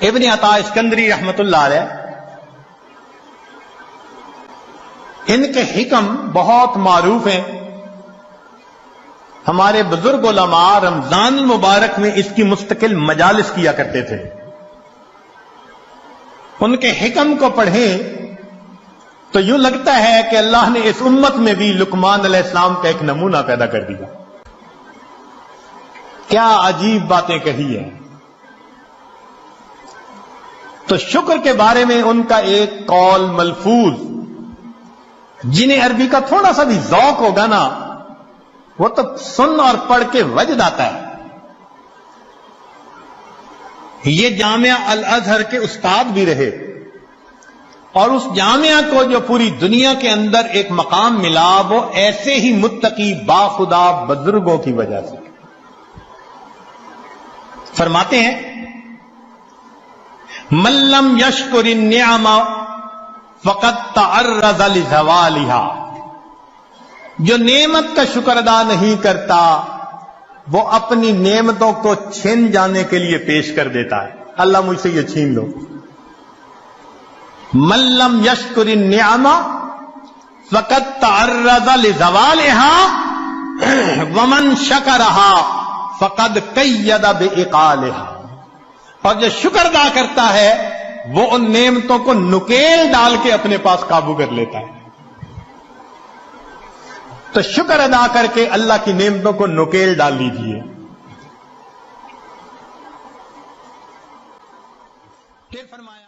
ابن عطا اسکندری رحمت اللہ علیہ، ان کے حکم بہت معروف ہیں. ہمارے بزرگ علماء رمضان المبارک میں اس کی مستقل مجالس کیا کرتے تھے. ان کے حکم کو پڑھیں تو یوں لگتا ہے کہ اللہ نے اس امت میں بھی لقمان علیہ السلام کا ایک نمونہ پیدا کر دیا. کیا عجیب باتیں کہی ہیں. تو شکر کے بارے میں ان کا ایک قول ملفوظ، جنہیں عربی کا تھوڑا سا بھی ذوق ہوگا نا، وہ تو سن اور پڑھ کے وجد آتا ہے. یہ جامعہ الازہر کے استاد بھی رہے، اور اس جامعہ کو جو پوری دنیا کے اندر ایک مقام ملا وہ ایسے ہی متقی باخدا بزرگوں کی وجہ سے. فرماتے ہیں من لم یشکر النعم فقد تعرض لزوالها، جو نعمت کا شکر ادا نہیں کرتا وہ اپنی نعمتوں کو چھین جانے کے لیے پیش کر دیتا ہے. اللہ مجھ سے یہ چھین لو. من لم یشکر النعم فقد تعرض لزوالها ومن شکرها فقد قید بعقالها، اور جو شکر ادا کرتا ہے وہ ان نعمتوں کو نکیل ڈال کے اپنے پاس قابو کر لیتا ہے. تو شکر ادا کر کے اللہ کی نعمتوں کو نکیل ڈال لیجیے. پھر فرمایا